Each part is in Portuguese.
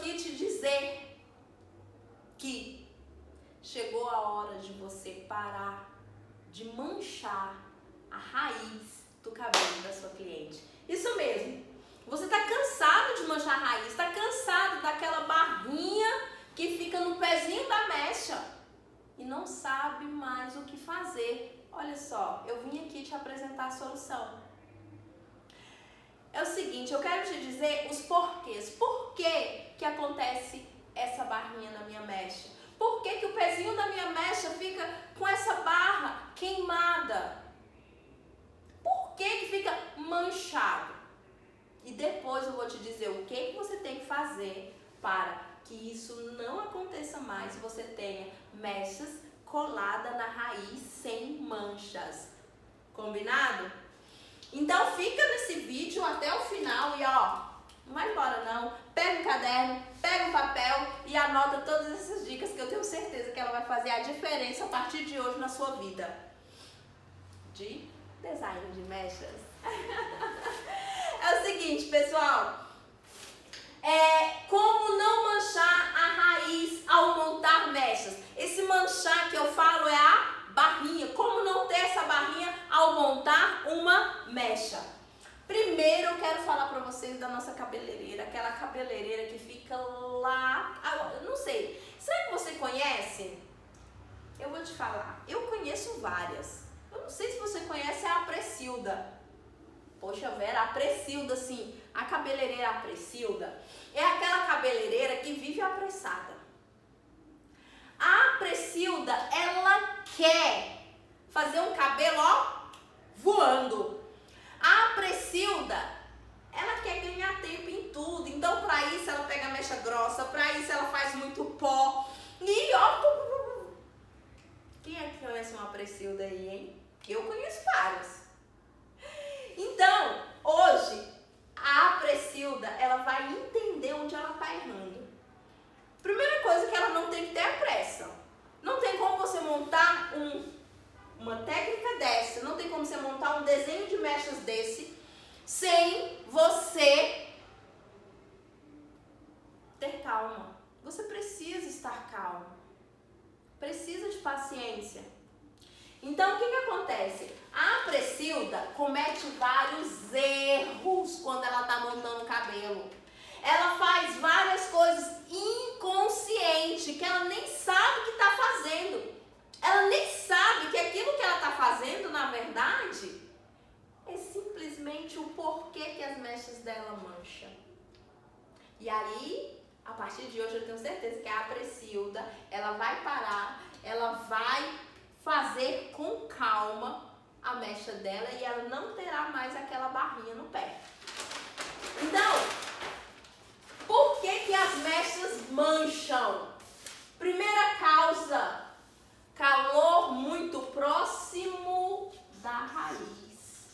aqui te dizer que chegou a hora de você parar de manchar a raiz do cabelo da sua cliente. Isso mesmo. Você está cansado de manchar a raiz, está cansado daquela barrinha que fica no pezinho da mecha e não sabe mais o que fazer. Olha só, eu vim aqui te apresentar a solução. É o seguinte, eu quero te dizer os porquês. Por que acontece essa barrinha na minha mecha? Por que o pezinho da minha mecha fica com essa barra queimada? Por que fica manchado? E depois eu vou te dizer o que você tem que fazer para que isso não aconteça mais e você tenha mechas coladas na raiz sem manchas. Combinado? Então fica nesse vídeo até o final e ó, não vai embora não. Pega um caderno, pega um papel e anota todas essas dicas que eu tenho certeza que ela vai fazer a diferença a partir de hoje na sua vida de design de mechas. É o seguinte, pessoal, como não manchar a raiz ao montar mechas? Esse manchar que eu falo é a barrinha. Como não ter essa barrinha ao montar uma mecha? Primeiro eu quero falar pra vocês da nossa cabeleireira, aquela cabeleireira que fica lá, não sei, será que você conhece? Eu vou te falar, eu conheço várias. Eu não sei se você conhece a Aprecilda. Poxa Vera, a Aprecilda, sim, a cabeleireira Aprecilda é aquela cabeleireira que vive apressada. A Aprecilda, ela quer fazer um cabelo, ó, voando. A Aprecilda, ela quer ganhar tempo em tudo. Então, para isso, ela pega a mecha grossa, para isso, ela faz muito pó. E, ó, quem é que conhece uma Aprecilda aí, hein? Eu conheço várias. Então, hoje, a Aprecilda, ela vai entender onde ela tá errando. Primeira coisa que ela não tem que ter é pressa. Não tem como você montar uma técnica dessa, não tem como você montar um desenho de mechas desse sem você ter calma. Você precisa estar calmo. Precisa de paciência. Então, o que acontece? A Aprecilda comete vários erros quando ela está montando o cabelo. Ela faz várias coisas inconscientes que ela nem sabe que está fazendo. Ela nem sabe que aquilo que ela está fazendo, na verdade, é simplesmente o porquê que as mechas dela mancham. E aí, a partir de hoje, eu tenho certeza que a Aprecilda, ela vai parar, ela vai fazer com calma a mecha dela e ela não terá mais aquela barrinha no pé. Então, por que as mechas mancham? Primeira causa, calor muito próximo da raiz.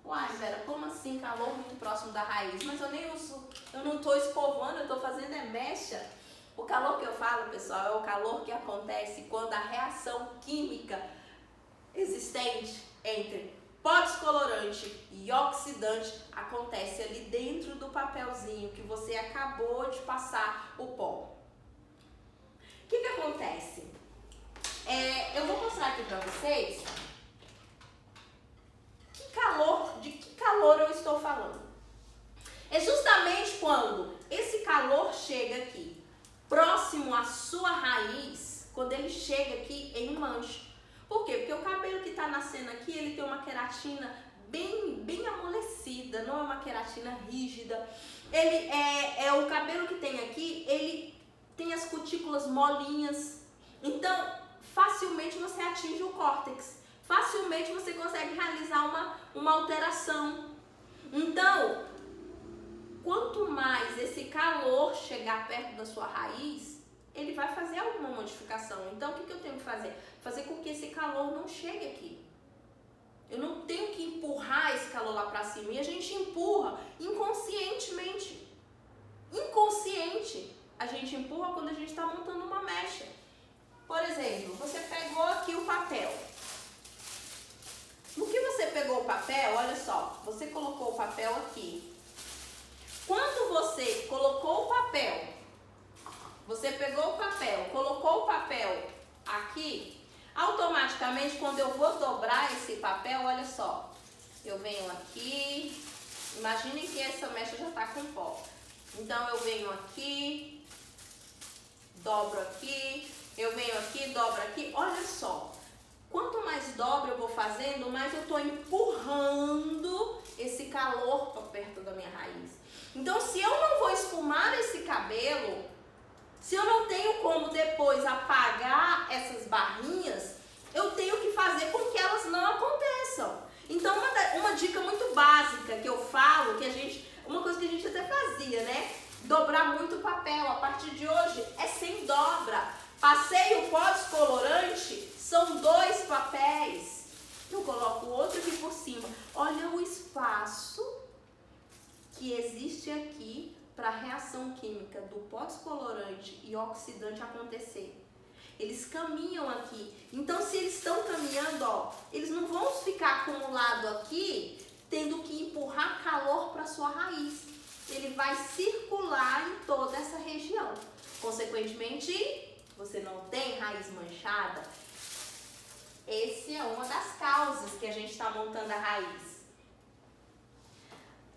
Uai, Vera, como assim calor muito próximo da raiz? Mas eu nem uso, eu não estou escovando, eu estou fazendo mecha. O calor que eu falo, pessoal, é o calor que acontece quando a reação química existente entre pó descolorante e oxidante acontece ali dentro do papelzinho que você acabou de passar o pó. O que acontece? Eu vou mostrar aqui para vocês de que calor eu estou falando. É justamente quando esse calor chega aqui, próximo à sua raiz, quando ele chega aqui em mancha. Por quê? Porque o cabelo que está nascendo aqui, ele tem uma queratina bem amolecida, não é uma queratina rígida. Ele o cabelo que tem aqui, ele tem as cutículas molinhas. Então, facilmente você atinge o córtex. Facilmente você consegue realizar uma alteração. Então, quanto mais esse calor chegar perto da sua raiz, ele vai fazer alguma modificação. Então, o que eu tenho que fazer? Fazer com que esse calor não chegue aqui. Eu não tenho que empurrar esse calor lá pra cima. E a gente empurra inconscientemente. Inconsciente. A gente empurra quando a gente está montando uma mecha. Por exemplo, você pegou aqui o papel. No que você pegou o papel, olha só, você colocou o papel aqui. Quando você colocou o papel Você pegou o papel, colocou o papel aqui, automaticamente quando eu vou dobrar esse papel, olha só, eu venho aqui, imagine que essa mecha já está com pó. Então eu venho aqui, dobro aqui, eu venho aqui, dobro aqui, olha só. Quanto mais dobra eu vou fazendo, mais eu estou empurrando esse calor para perto da minha raiz. Então, se eu não vou esfumar esse cabelo, se eu não tenho como depois apagar essas barrinhas, eu tenho que fazer com que elas não aconteçam. Então, uma dica muito básica que eu falo, uma coisa que a gente até fazia, né? Dobrar muito o papel. A partir de hoje é sem dobra. Passei o pó descolorante, são 2 papéis. Eu coloco o outro aqui por cima. Olha o espaço que existe aqui para a reação química do pó descolorante e oxidante acontecer. Eles caminham aqui. Então, se eles estão caminhando, ó, eles não vão ficar acumulados aqui, tendo que empurrar calor para sua raiz. Ele vai circular em toda essa região. Consequentemente, você não tem raiz manchada. Essa é uma das causas que a gente está montando a raiz.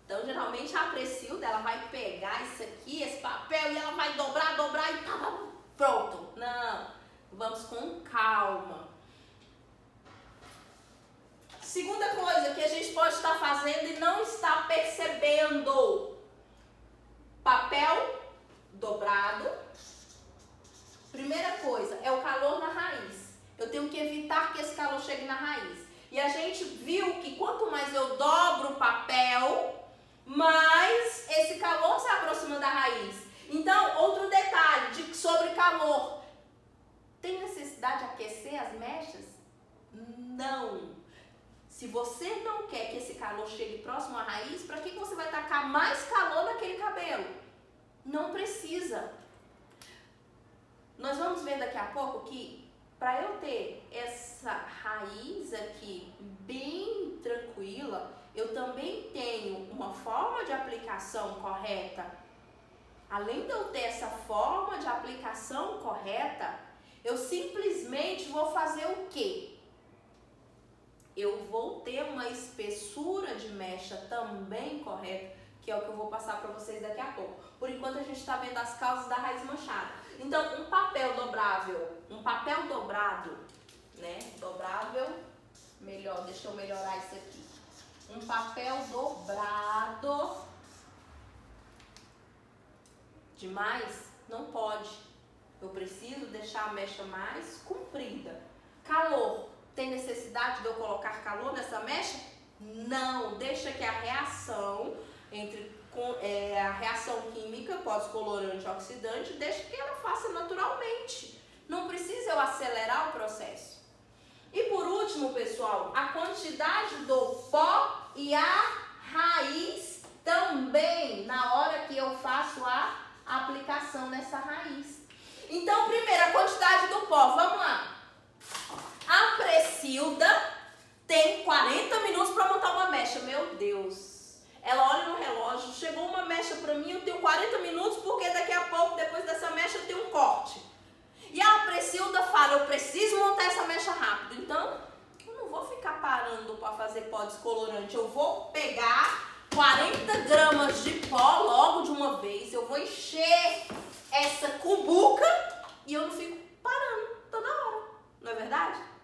Então, geralmente, a Precilda, ela vai pegar isso aqui, esse papel, e ela vai dobrar e pronto. Não, vamos com calma. Segunda coisa que a gente pode estar fazendo e não está percebendo. Papel dobrado. Primeira coisa, é o calor na raiz. Eu tenho que evitar que esse calor chegue na raiz. E a gente viu que quanto mais eu dobro o papel, mais esse calor se aproxima da raiz. Então, outro detalhe sobre calor. Tem necessidade de aquecer as mechas? Não. Se você não quer que esse calor chegue próximo à raiz, para que você vai tacar mais calor naquele cabelo? Não precisa. Nós vamos ver daqui a pouco que para eu ter essa raiz aqui bem tranquila, eu também tenho uma forma de aplicação correta. Além de eu ter essa forma de aplicação correta, eu simplesmente vou fazer o quê? Eu vou ter uma espessura de mecha também correta, que é o que eu vou passar para vocês daqui a pouco. Por enquanto a gente está vendo as causas da raiz manchada. Então, um papel dobrável, um papel dobrado, né? Dobrável, melhor, deixa eu melhorar isso aqui. Um papel dobrado demais não pode. Eu preciso deixar a mecha mais comprida. Calor. Tem necessidade de eu colocar calor nessa mecha? Não. Deixa que a reação a reação química, pós-colorante e oxidante, deixa que ela faça naturalmente. Não precisa eu acelerar o processo. E por último, pessoal, a quantidade do pó e a raiz também, na hora que eu faço a aplicação nessa raiz. Então, primeiro, a quantidade do pó. Vamos lá. A Precilda tem 40 minutos para montar uma mecha. Meu Deus. Ela olha no relógio, chegou uma mecha para mim, eu tenho 40 minutos porque daqui a pouco, depois dessa mecha, eu tenho um corte. E a Precilda fala, eu preciso montar essa mecha rápido. Então, eu não vou ficar parando para fazer pó descolorante. Eu vou pegar 40 gramas de pó logo de uma vez. Eu vou encher essa cumbuca e eu não fico parando toda hora. Não é verdade?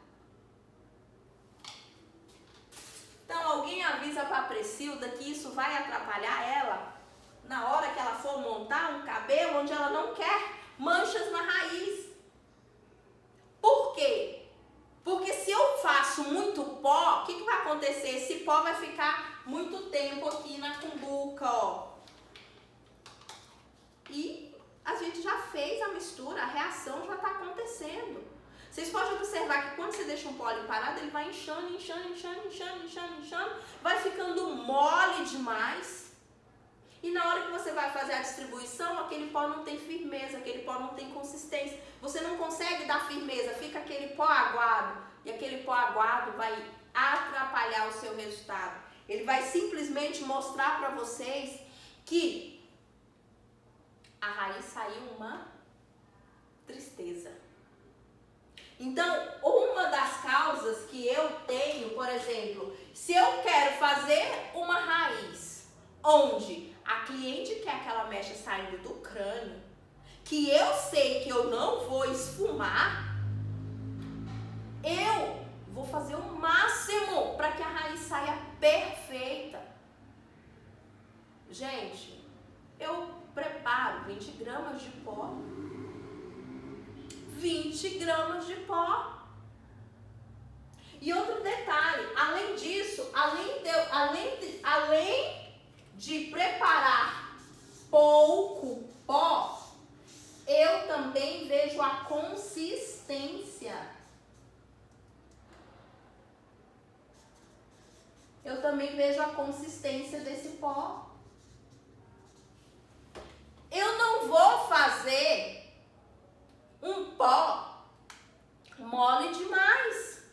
Então, alguém avisa para a Precilda que isso vai atrapalhar ela na hora que ela for montar um cabelo onde ela não quer manchas na raiz. Por quê? Porque se eu faço muito pó, o que vai acontecer? Esse pó vai ficar muito tempo aqui na cumbuca, ó. E a gente já fez a mistura, a reação já está acontecendo. Vocês podem observar que quando você deixa um pó ali parado, ele vai inchando, vai ficando mole demais. E na hora que você vai fazer a distribuição, aquele pó não tem firmeza, aquele pó não tem consistência. Você não consegue dar firmeza, fica aquele pó aguado. E aquele pó aguado vai atrapalhar o seu resultado. Ele vai simplesmente mostrar para vocês que a raiz saiu uma tristeza. Então, uma das causas que eu tenho, por exemplo, se eu quero fazer uma raiz onde a cliente quer aquela mecha saindo do crânio, que eu sei que eu não vou esfumar, eu vou fazer o máximo para que a raiz saia perfeita. Gente, eu preparo 20 gramas de pó. 20 gramas de pó. E outro detalhe, além disso, além de preparar pouco pó, eu também vejo a consistência. Eu também vejo a consistência desse pó. Eu não vou fazer um pó mole demais.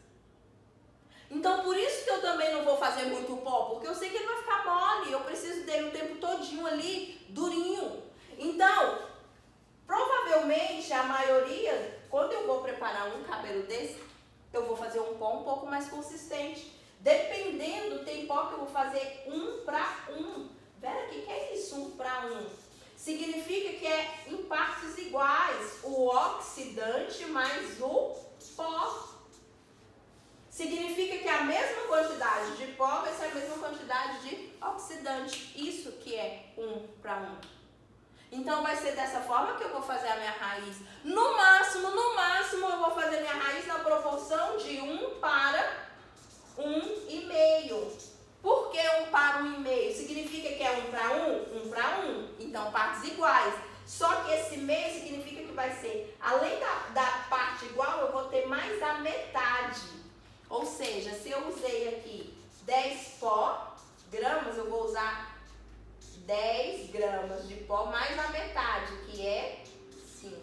Então, por isso que eu também não vou fazer muito pó, porque eu sei que ele vai ficar mole, eu preciso dele o tempo todinho ali, durinho. Então, provavelmente, a maioria, quando eu vou preparar um cabelo desse, eu vou fazer um pó um pouco mais consistente. Dependendo, tem pó que eu vou fazer 1 para 1. Vera, o que é isso, 1 para 1? Significa que é em partes iguais, o oxidante mais o pó. Significa que a mesma quantidade de pó vai ser a mesma quantidade de oxidante. Isso que é 1 para 1. Então vai ser dessa forma que eu vou fazer a minha raiz. No máximo, eu vou fazer minha raiz na proporção de 1 para 1,5. Por que 1 para 1,5? Significa que é 1 para 1? 1 para 1. Então, partes iguais. Só que esse meio significa que vai ser, além da parte igual, eu vou ter mais a metade. Ou seja, se eu usei aqui 10 gramas, eu vou usar 10 gramas de pó mais a metade, que é 5.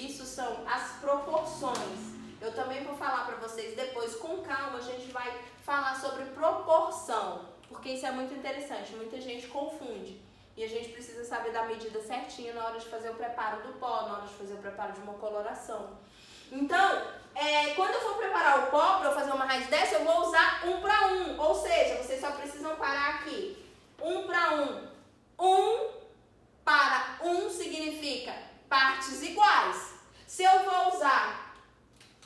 Isso são as proporções. Eu também vou falar para vocês depois, com calma, a gente vai falar sobre proporção, porque isso é muito interessante, muita gente confunde. E a gente precisa saber da medida certinha na hora de fazer o preparo do pó, na hora de fazer o preparo de uma coloração. Então, quando eu for preparar o pó para eu fazer uma raiz dessa, eu vou usar 1 para 1, ou seja, vocês só precisam parar aqui. 1 para 1. 1 para 1 significa partes iguais. Se eu vou usar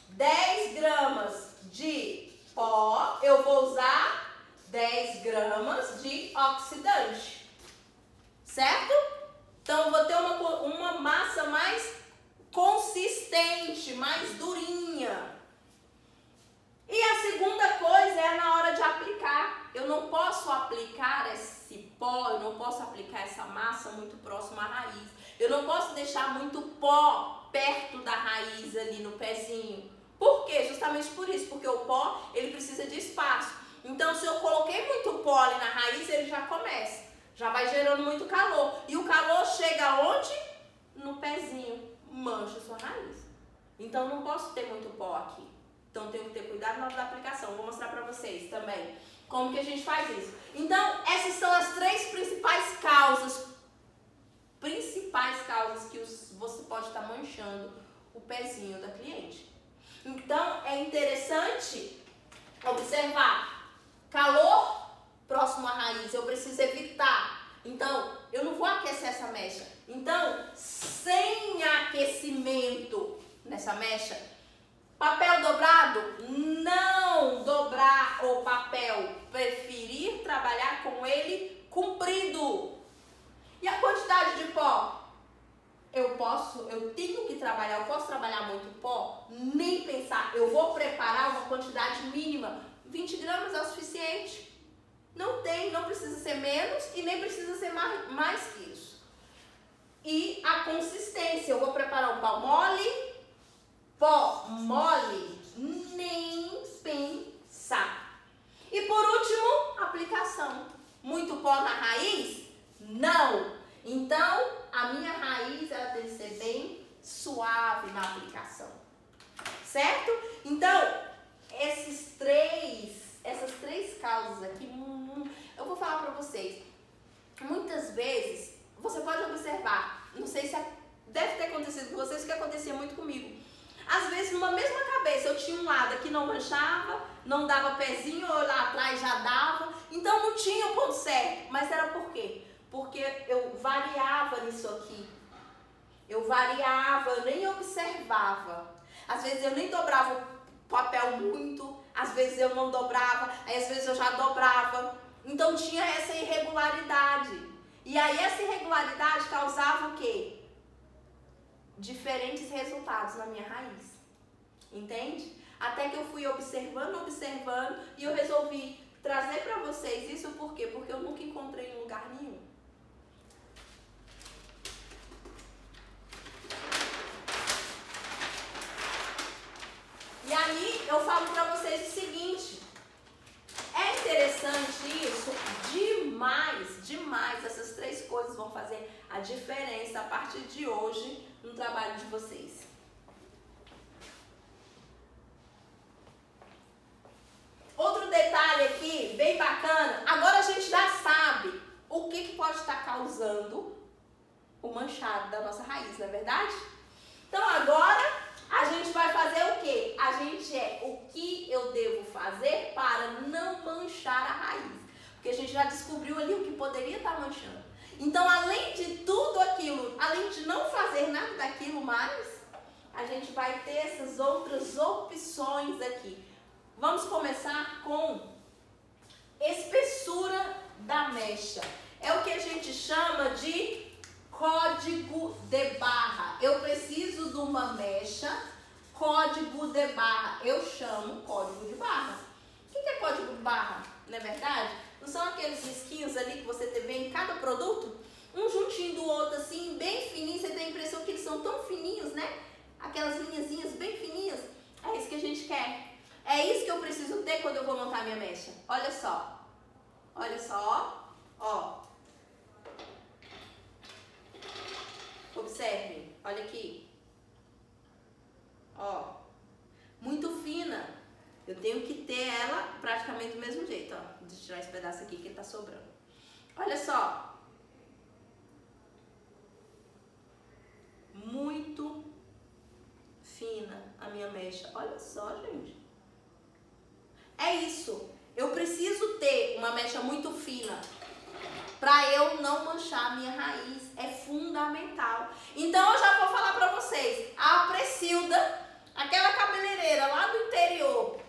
10 gramas de pó, eu vou usar 10 gramas de oxidante. Certo? Então, eu vou ter uma massa mais consistente, mais durinha. E a segunda coisa é na hora de aplicar. Eu não posso aplicar esse pó, eu não posso aplicar essa massa muito próxima à raiz. Eu não posso deixar muito pó perto da raiz ali no pezinho. Por quê? Justamente por isso, porque o pó, ele precisa de espaço. Então, se eu coloquei muito pó ali na raiz, ele já começa. Já vai gerando muito calor. E o calor chega onde? No pezinho. Mancha sua raiz. Então, não posso ter muito pó aqui. Então, tenho que ter cuidado na hora da aplicação. Vou mostrar pra vocês também como que a gente faz isso. Então, essas são as 3 principais causas. Que você pode estar manchando o pezinho da cliente. Então, é interessante observar. Calor próximo à raiz, eu preciso evitar. Então, eu não vou aquecer essa mecha. Então, sem aquecimento nessa mecha, papel dobrado, não dobrar o papel. Preferir trabalhar com ele comprido. E a quantidade de pó? Eu tenho que trabalhar, eu posso trabalhar muito pó? Nem pensar, eu vou preparar uma quantidade mínima. 20 gramas é o suficiente. Não precisa ser menos e nem precisa ser mais que isso. E a consistência, eu vou preparar um pó mole, nem pensar. E por último, aplicação. Muito pó na raiz? Não! Então, a minha raiz ela tem que ser bem suave na aplicação. Certo? Então, essas três causas aqui, eu vou falar para vocês. Muitas vezes, você pode observar, não sei se deve ter acontecido com vocês, que acontecia muito comigo. Às vezes, numa mesma cabeça, eu tinha um lado que não manchava, não dava pezinho, ou lá atrás já dava. Então, não tinha o ponto certo. Mas era por quê? Porque eu variava nisso aqui. Eu variava, eu nem observava. Às vezes, eu nem dobrava o papel muito. Às vezes, eu não dobrava. Aí, às vezes, eu já dobrava. Então, tinha essa irregularidade. E aí, essa irregularidade causava o quê? Diferentes resultados na minha raiz, entende? Até que eu fui observando, e eu resolvi trazer para vocês isso. Por quê? Porque eu nunca encontrei em lugar nenhum. E aí eu falo para vocês o seguinte, é interessante isso, demais, essas três coisas vão fazer a diferença a partir de hoje no trabalho de vocês. Outro detalhe aqui, bem bacana, agora a gente já sabe o que pode estar causando o manchado da nossa raiz, não é verdade? Então agora a gente vai fazer o quê? A gente o que eu devo fazer para não manchar a raiz. Porque a gente já descobriu ali o que poderia estar manchando. Então, além de tudo aquilo, além de não fazer nada daquilo mais, a gente vai ter essas outras opções aqui. Vamos começar com espessura da mecha. É o que a gente chama de código de barra. Eu preciso de uma mecha, código de barra. Eu chamo código de barra. O que é código de barra? Não é verdade? Não são aqueles risquinhos ali que você vê em cada produto? Um juntinho do outro assim, bem fininho. Você tem a impressão que eles são tão fininhos, né? Aquelas linhazinhas bem fininhas. É isso que a gente quer. É isso que eu preciso ter quando eu vou montar minha mecha. Olha só. Olha só. Ó. Observe. Olha aqui. Ó. Muito fina. Eu tenho que ter ela praticamente do mesmo jeito, ó. Deixa eu tirar esse pedaço aqui que tá sobrando. Olha só. Muito fina a minha mecha. Olha só, gente. É isso. Eu preciso ter uma mecha muito fina para eu não manchar a minha raiz. É fundamental. Então, eu já vou falar para vocês. A Presilda, aquela cabeleireira lá do interior,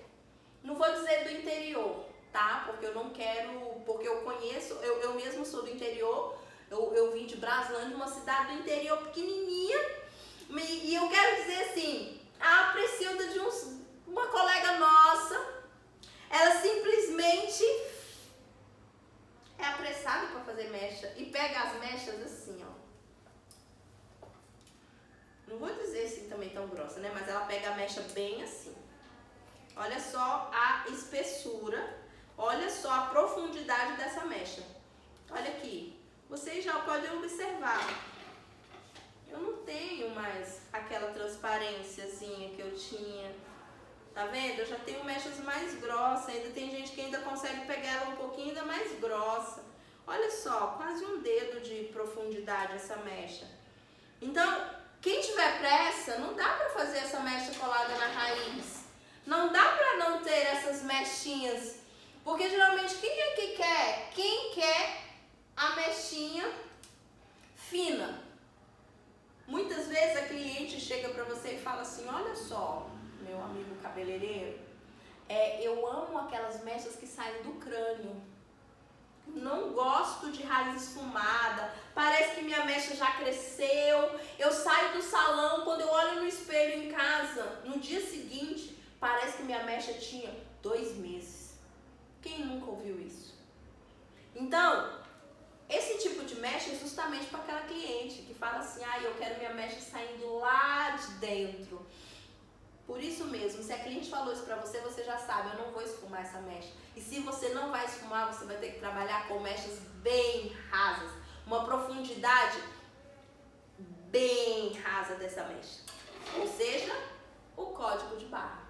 não vou dizer do interior, tá? Porque eu não quero, porque eu conheço, eu mesmo sou do interior, eu vim de Braslândia, uma cidade do interior pequenininha, e eu quero dizer assim, a Presilda de uma colega nossa, ela simplesmente é apressada para fazer mecha e pega as mechas assim, ó. Não vou dizer assim também tão grossa, né? Mas ela pega a mecha bem assim. Olha só a espessura, olha só a profundidade dessa mecha. Olha aqui, vocês já podem observar. Eu não tenho mais aquela transparênciazinha que eu tinha. Tá vendo? Eu já tenho mechas mais grossas, ainda tem gente que ainda consegue pegar ela um pouquinho ainda mais grossa. Olha só, quase um dedo de profundidade essa mecha. Então, quem tiver pressa, não dá pra fazer essa mecha colada na raiz. Não dá pra não ter essas mechinhas. Porque geralmente quem é que quer? Quem quer a mechinha fina? Muitas vezes a cliente chega pra você e fala assim, olha só, meu amigo cabeleireiro, eu amo aquelas mechas que saem do crânio. Não gosto de raiz esfumada, parece que minha mecha já cresceu. Eu saio do salão, quando eu olho no espelho em casa, no dia seguinte, parece que minha mecha tinha 2 meses. Quem nunca ouviu isso? Então, esse tipo de mecha é justamente para aquela cliente que fala assim, eu quero minha mecha saindo lá de dentro. Por isso mesmo, se a cliente falou isso pra você, você já sabe, eu não vou esfumar essa mecha. E se você não vai esfumar, você vai ter que trabalhar com mechas bem rasas. Uma profundidade bem rasa dessa mecha. Ou seja, o código de barra.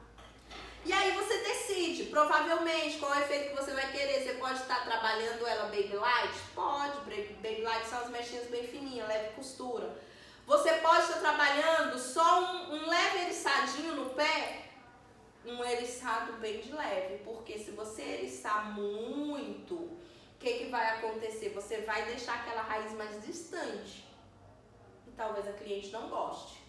E aí você decide, provavelmente, qual é o efeito que você vai querer. Você pode estar trabalhando ela Baby Light? Pode, Baby Light são as mechinhas bem fininhas, leve costura. Você pode trabalhando só um leve eriçadinho no pé, um eriçado bem de leve, porque se você eriçar muito, o que vai acontecer? Você vai deixar aquela raiz mais distante e talvez a cliente não goste.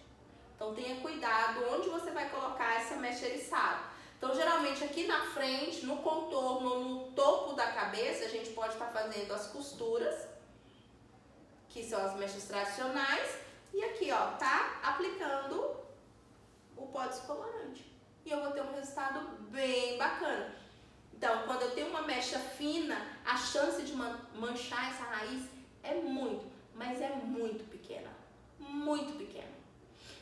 Então tenha cuidado onde você vai colocar essa mecha eriçada. Então geralmente aqui na frente, no contorno, no topo da cabeça, a gente pode estar fazendo as costuras, que são as mechas tradicionais, e aqui ó, tá aplicando o pó descolorante. E eu vou ter um resultado bem bacana. Então, quando eu tenho uma mecha fina, a chance de manchar essa raiz é muito, mas é muito pequena. Muito pequena.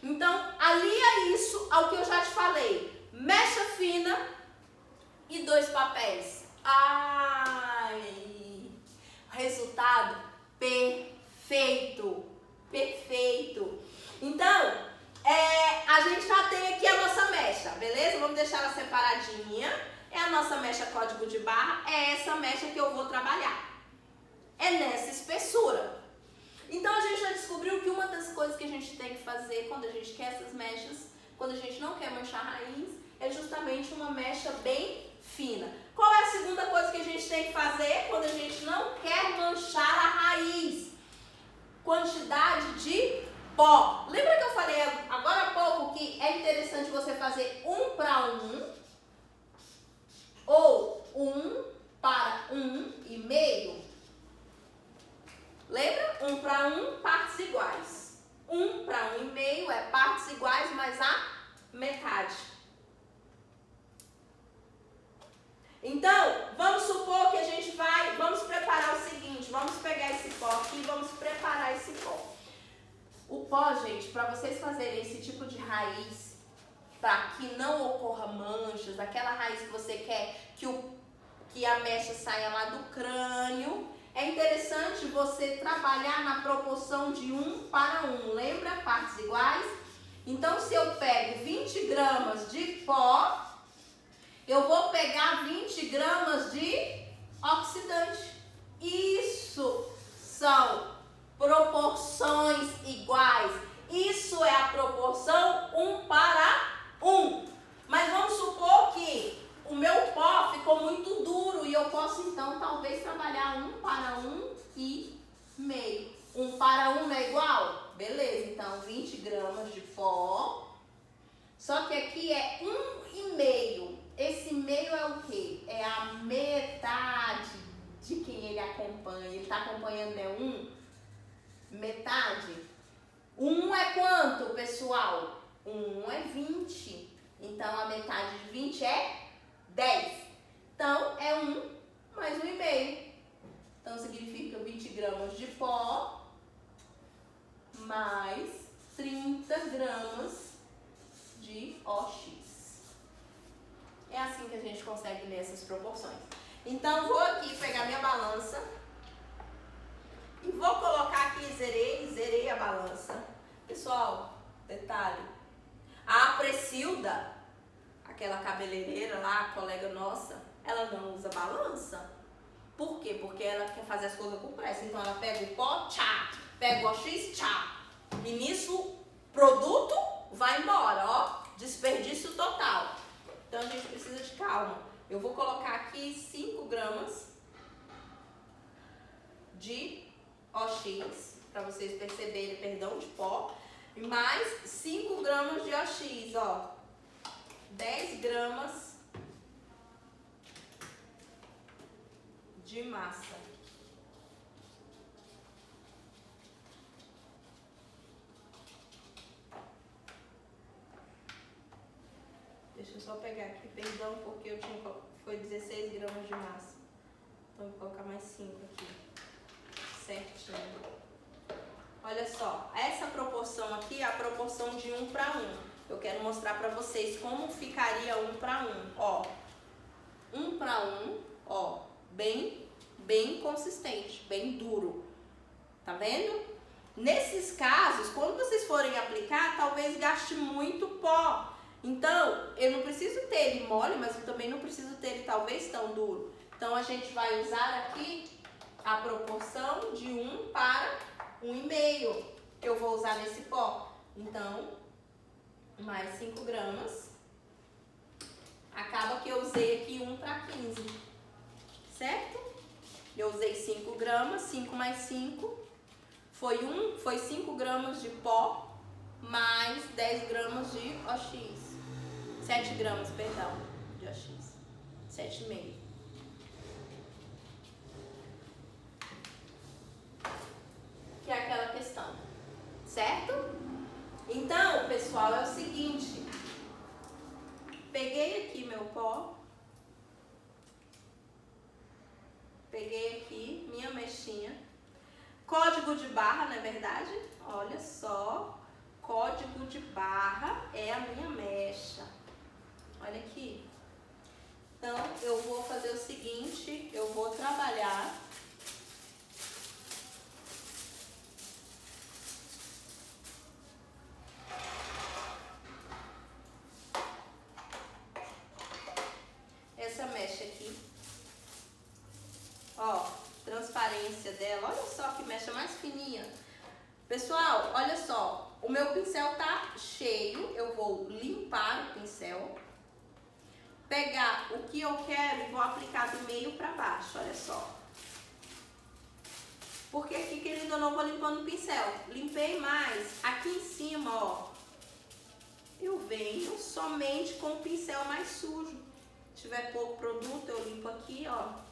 Então, alia isso ao que eu já te falei. Mecha fina e 2 papéis. Ai! Resultado perfeito. Perfeito. Então, a gente já tem aqui a nossa mecha, beleza? Vamos deixar ela separadinha. É a nossa mecha código de barra, é essa mecha que eu vou trabalhar. É nessa espessura. Então a gente já descobriu que uma das coisas que a gente tem que fazer quando a gente quer essas mechas, quando a gente não quer manchar a raiz, é justamente uma mecha bem fina. Qual é a segunda coisa que a gente tem que fazer quando a gente não quer manchar a raiz? Quantidade de pó. Lembra que eu falei agora há pouco que é interessante você fazer 1 para 1 ou 1 para 1,5? Lembra? 1 para 1, partes iguais. 1 para 1,5 é partes iguais, mas a metade. Então, vamos supor que a gente vamos preparar o seguinte, vamos pegar esse pó aqui e vamos preparar esse pó. O pó, gente, para vocês fazerem esse tipo de raiz, para que não ocorra manchas, aquela raiz que você quer que a mecha saia lá do crânio, é interessante você trabalhar na proporção de 1 para 1. Lembra? Partes iguais? Então, se eu pego 20 gramas de pó, eu vou pegar 20 gramas de oxidante. Isso são proporções iguais. Isso é a proporção 1 para 1. Mas vamos supor que o meu pó ficou muito duro e eu posso então talvez trabalhar 1 para 1,5. 1 para 1 não é igual? Beleza, então 20 gramas de pó. Só que aqui é 1,5. Esse meio é o quê? É a metade de quem ele acompanha. Ele está acompanhando, né? 1? Metade. 1 é quanto, pessoal? 1 é 20. Então, a metade de 20 é 10. Então, é 1 mais 1,5. Então, significa 20 gramas de pó mais 30 gramas de OX. É assim que a gente consegue ler essas proporções. Então, vou aqui pegar minha balança e vou colocar aqui, zerei a balança. Pessoal, detalhe, a Precilda, aquela cabeleireira lá, a colega nossa, ela não usa balança. Por quê? Porque ela quer fazer as coisas com pressa. Então, ela pega o pó, tchá, pega o OX, tchá. E nisso, o produto vai embora, ó, desperdício total. Então, a gente precisa de calma. Eu vou colocar aqui 5 gramas de OX, para vocês perceberem, perdão, de pó. E mais 5 gramas de OX, ó. 10 gramas de massa. Deixa eu só pegar aqui, perdão, porque foi 16 gramas de massa. Então, vou colocar mais 5 aqui. Certinho. Olha só, essa proporção aqui é a proporção de 1 para 1. Eu quero mostrar para vocês como ficaria 1 para 1. Ó, 1 para 1, ó, bem consistente, bem duro. Tá vendo? Nesses casos, quando vocês forem aplicar, talvez gaste muito pó. Então, eu não preciso ter ele mole, mas eu também não preciso ter ele talvez tão duro. Então, a gente vai usar aqui a proporção de 1 para 1,5. Eu vou usar nesse pó. Então, mais 5 gramas. Acaba que eu usei aqui 1 para 15, certo? Eu usei 5 gramas, 5 mais 5, foi 5 gramas de pó, mais 10 gramas de OX. 7 gramas, perdão, de OX. 7,5. Que é aquela questão, certo? Então, pessoal, é o seguinte. Peguei aqui meu pó. Peguei aqui minha mexinha. Código de barra, não é verdade? Olha só. Código de barra é a minha mecha. Olha aqui. Então, eu vou fazer o seguinte. Eu vou trabalhar. Essa mecha aqui. Ó, transparência dela. Olha só que mecha mais fininha. Pessoal, olha só. O meu pincel tá cheio. Eu vou limpar o pincel. Pegar o que eu quero e vou aplicar do meio para baixo. Olha só. Porque aqui, querido, eu não vou limpando o pincel. Limpei mais. Aqui em cima, ó. Eu venho somente com o pincel mais sujo. Se tiver pouco produto, eu limpo aqui, ó.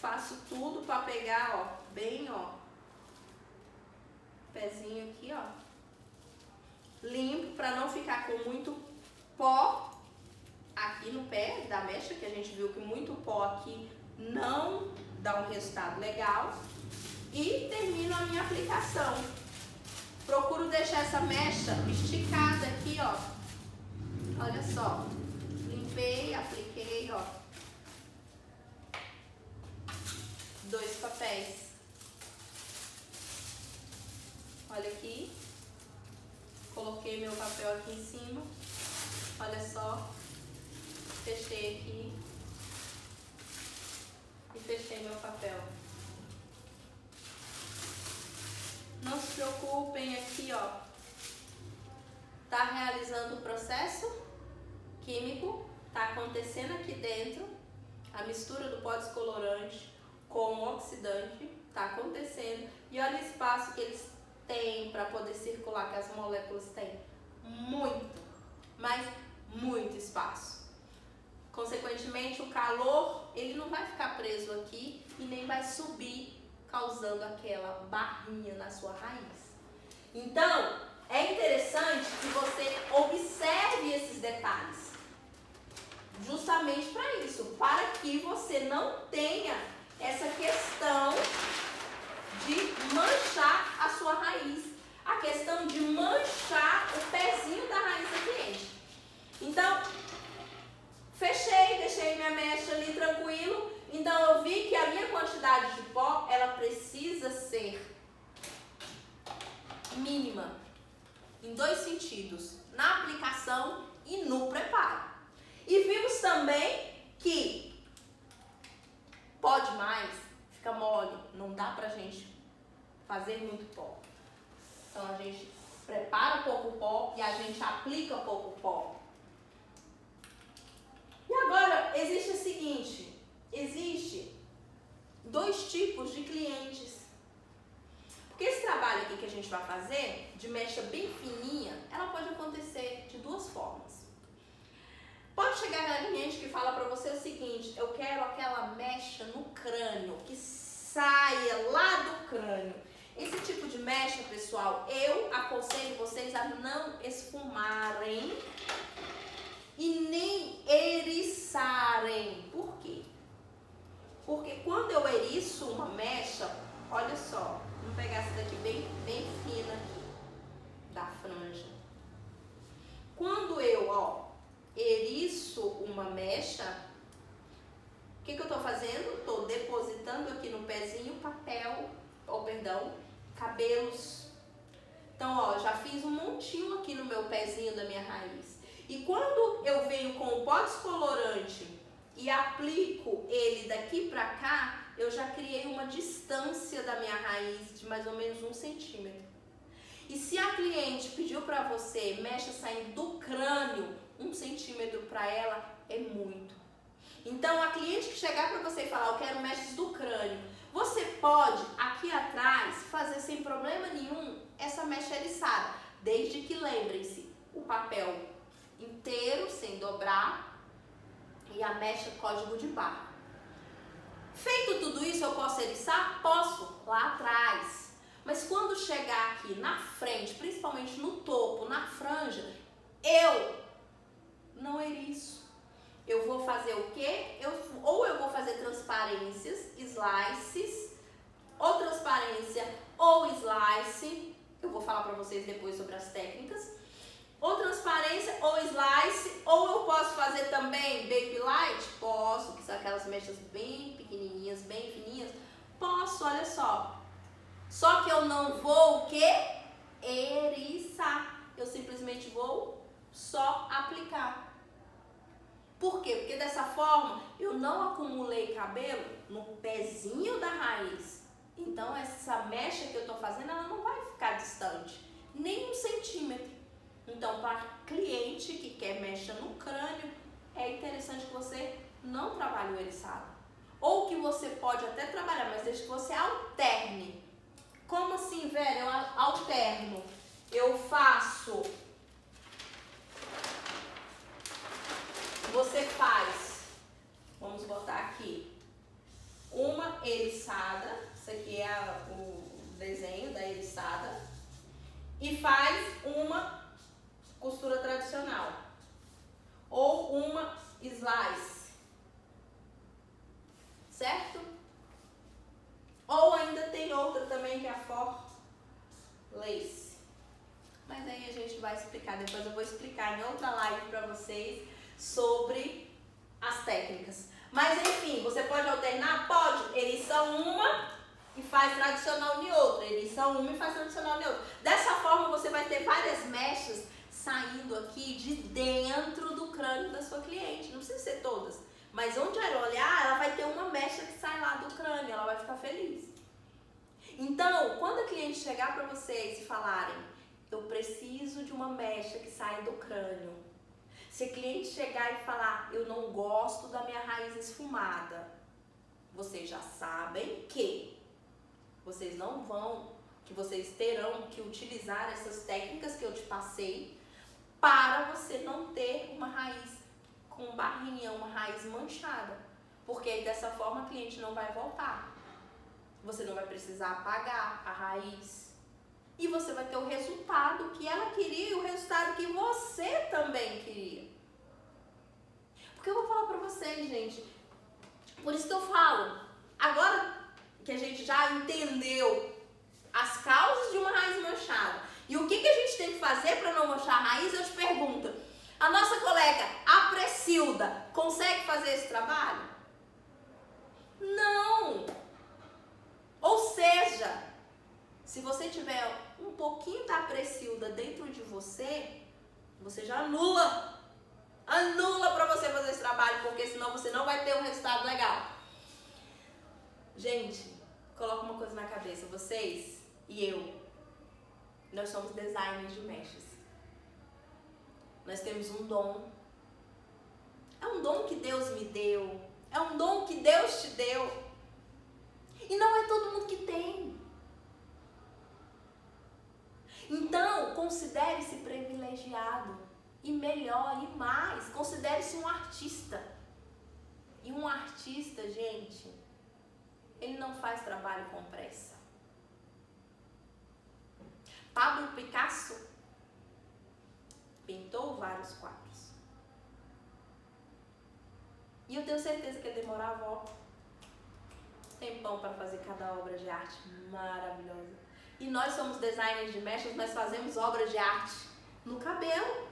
Faço tudo para pegar, ó, bem, ó. Pezinho aqui, ó. Limpo para não ficar com muito pó aqui no pé da mecha, que a gente viu que muito pó aqui não dá um resultado legal. E termino a minha aplicação. Procuro deixar essa mecha esticada aqui, ó. Olha só. Limpei, apliquei, ó. 2 papéis. Olha aqui. Coloquei meu papel aqui em cima. Olha só. Fechei aqui. E fechei meu papel. Não se preocupem aqui, ó. Tá realizando o processo químico. Tá acontecendo aqui dentro. A mistura do pó descolorante com o oxidante tá acontecendo. E olha o espaço que eles têm para poder circular, que as moléculas têm. Muito, mas muito espaço. Consequentemente, o calor, ele não vai ficar preso aqui e nem vai subir, causando aquela barrinha na sua raiz. Então, é interessante que você observe esses detalhes. Justamente para isso, para que você não tenha essa questão de manchar a sua raiz, a questão de manchar o pezinho da raiz da cliente. Então, fechei, deixei minha mecha ali tranquilo. Então, eu vi que a minha quantidade de pó, ela precisa ser mínima, em 2 sentidos, na aplicação e no preparo. E vimos também que pode mais, fica mole, não dá pra gente fazer muito pó. Então a gente prepara pouco pó e a gente aplica pouco pó. E agora existe o seguinte, existe 2 tipos de clientes. Porque esse trabalho aqui que a gente vai fazer, de mecha bem fininha, ela pode acontecer de 2 formas. Pode chegar a cliente que fala para você o seguinte, eu quero aquela mecha no crânio, que saia lá do crânio. Esse tipo de mecha, pessoal, eu aconselho vocês a não esfumarem e nem eriçarem. Por quê? Porque quando eu eriço uma mecha, olha só, vamos pegar essa daqui bem fina aqui, da franja. Quando eu, ó, eriço uma mecha, o que eu estou fazendo? Estou depositando aqui no pezinho papel, cabelos. Então, ó, já fiz um montinho aqui no meu pezinho da minha raiz. E quando eu venho com o pó descolorante e aplico ele daqui pra cá, eu já criei uma distância da minha raiz de mais ou menos 1 centímetro. E se a cliente pediu para você mecha saindo do crânio, 1 centímetro para ela é muito. Então, a cliente que chegar para você e falar, eu quero mechas do crânio, você pode, aqui atrás, fazer sem problema nenhum essa mecha eriçada. Desde que, lembrem-se, o papel inteiro, sem dobrar, e a mecha código de barra. Feito tudo isso, eu posso eriçar? Posso, lá atrás. Mas quando chegar aqui na frente, principalmente no topo, na franja, eu não eriço. Eu vou fazer o quê? Ou eu vou fazer transparências, slices, ou transparência ou slice. Eu vou falar para vocês depois sobre as técnicas. Ou transparência ou slice, ou eu posso fazer também baby light? Posso, que são aquelas mechas bem pequenininhas, bem fininhas. Posso, olha só. Só que eu não vou o quê? Eriçar. Eu simplesmente vou só aplicar. Por quê? Porque dessa forma eu não acumulei cabelo no pezinho da raiz. Então essa mecha que eu estou fazendo, ela não vai ficar distante, nem 1 centímetro. Então, para cliente que quer mecha no crânio, é interessante que você não trabalhe o eriçado. Ou que você pode até trabalhar, mas desde que você alterne. Como assim, velho? Eu alterno. Eu faço... Você faz, vamos botar aqui, uma eriçada, isso aqui é o desenho da eriçada, e faz uma costura tradicional, ou uma slice, certo? Ou ainda tem outra também que é a for lace, mas aí a gente vai explicar, depois eu vou explicar em outra live para vocês, sobre as técnicas. Mas enfim, você pode alternar? Pode. Eriça uma e faz tradicional em outra. Eriça uma e faz tradicional em outra. Dessa forma você vai ter várias mechas saindo aqui de dentro do crânio da sua cliente. Não precisa ser todas. Mas onde ela olhar, ela vai ter uma mecha que sai lá do crânio. Ela vai ficar feliz. Então, quando a cliente chegar para vocês e falarem, eu preciso de uma mecha que saia do crânio. Se a cliente chegar e falar, eu não gosto da minha raiz esfumada, vocês já sabem que vocês não vão, que vocês terão que utilizar essas técnicas que eu te passei para você não ter uma raiz com barrinha, uma raiz manchada. Porque aí dessa forma a cliente não vai voltar. Você não vai precisar apagar a raiz. E você vai ter o resultado que ela queria e o resultado que você também queria. Porque eu vou falar pra vocês, gente, por isso que eu falo, agora que a gente já entendeu as causas de uma raiz manchada e o que a gente tem que fazer para não manchar a raiz, eu te pergunto, a nossa colega, a Precilda, consegue fazer esse trabalho? Não! Ou seja, se você tiver um pouquinho da Precilda dentro de você, você já anula para você fazer esse trabalho, porque senão você não vai ter um resultado legal. Gente, coloca uma coisa na cabeça, vocês e eu, nós somos designers de mechas. Nós temos um dom. É um dom que Deus me deu, é um dom que Deus te deu. E não é todo mundo que tem. Então, considere-se privilegiado. E melhor, e mais, considere-se um artista. E um artista, gente, ele não faz trabalho com pressa. Pablo Picasso pintou vários quadros. E eu tenho certeza que ele demorava tempão para fazer cada obra de arte maravilhosa. E nós somos designers de mechas, nós fazemos obras de arte no cabelo.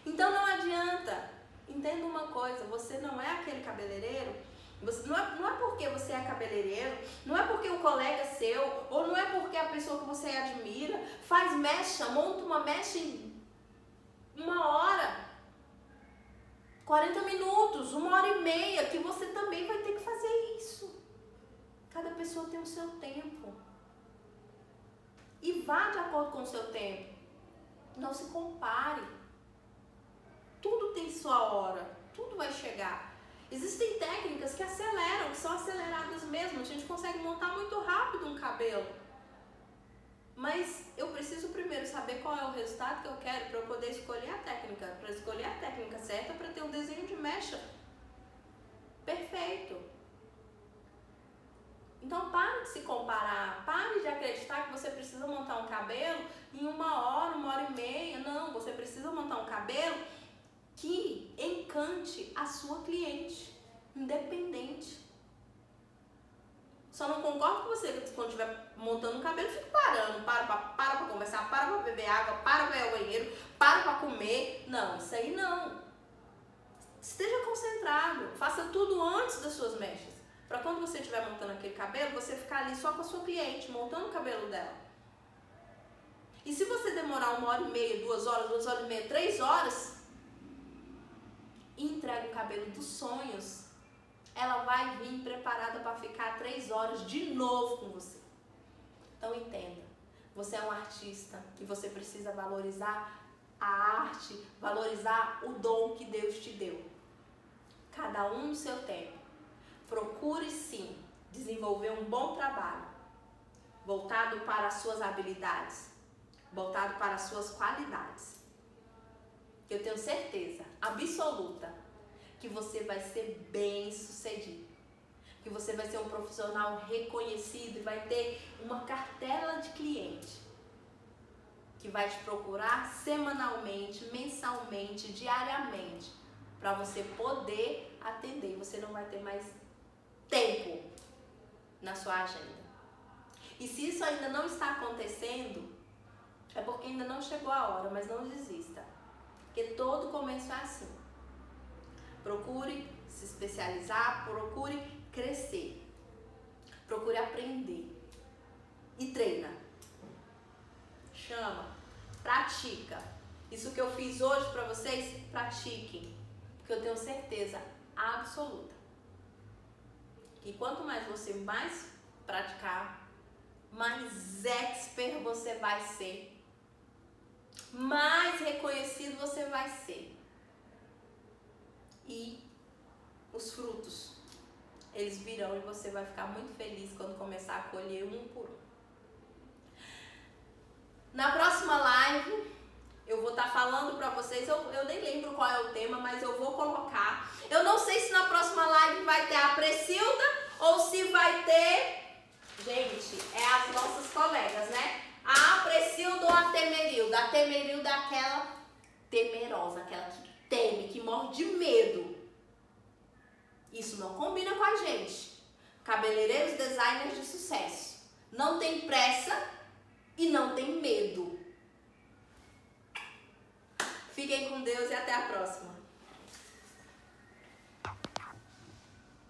Então não adianta, entenda uma coisa, você não é aquele cabeleireiro, você, não é porque você é cabeleireiro, não é porque o colega seu, ou não é porque a pessoa que você admira faz mecha, monta uma mecha em 1 hora. 40 minutos, 1h30, que você também vai ter que fazer isso. Cada pessoa tem o seu tempo. E vá de acordo com o seu tempo. Não se compare. Tudo tem sua hora. Tudo vai chegar. Existem técnicas que aceleram, que são aceleradas mesmo. A gente consegue montar muito rápido um cabelo. Mas eu preciso primeiro saber qual é o resultado que eu quero para eu poder escolher a técnica. Para escolher a técnica certa para ter um desenho de mecha perfeito. Então pare de se comparar. Pare de acreditar que você precisa montar um cabelo em 1h, 1h30. Não, você precisa montar um cabelo que encante a sua cliente, independente. Só não concordo com você que quando estiver montando um cabelo, fique parando. Para pra conversar, para pra beber água, para pra ir ao banheiro, para pra comer. Não, isso aí não. Esteja concentrado. Faça tudo antes das suas mechas. Para quando você estiver montando aquele cabelo, você ficar ali só com a sua cliente, montando o cabelo dela. E se você demorar 1h30, 2h, 2h30, 3h, e entrega o cabelo dos sonhos, ela vai vir preparada para ficar 3h de novo com você. Então entenda, você é um artista e você precisa valorizar a arte, valorizar o dom que Deus te deu. Cada um no seu tempo. Procure sim desenvolver um bom trabalho, voltado para as suas habilidades, voltado para as suas qualidades. Eu tenho certeza absoluta que você vai ser bem sucedido, que você vai ser um profissional reconhecido e vai ter uma cartela de cliente que vai te procurar semanalmente, mensalmente, diariamente, para você poder atender. Você não vai ter mais tempo na sua agenda. E se isso ainda não está acontecendo, é porque ainda não chegou a hora, mas não desista. Porque todo começo é assim. Procure se especializar, procure crescer, procure aprender e treina. Chama, pratica. Isso que eu fiz hoje para vocês, pratiquem. Porque eu tenho certeza absoluta que quanto mais você mais praticar, mais expert você vai ser, mais reconhecido você vai ser. E os frutos, eles virão e você vai ficar muito feliz quando começar a colher um por um. Na próxima live, eu vou estar falando pra vocês, eu nem lembro qual é o tema, mas eu vou colocar. Eu não sei se na próxima live vai ter a Precilda ou se vai ter... Gente, é as nossas colegas, né? A Precilda ou a Temerilda. A Temerilda é aquela temerosa, aquela que teme, que morre de medo. Isso não combina com a gente. Cabeleireiros, designers de sucesso. Não tem pressa e não tem medo. Fiquem com Deus e até a próxima.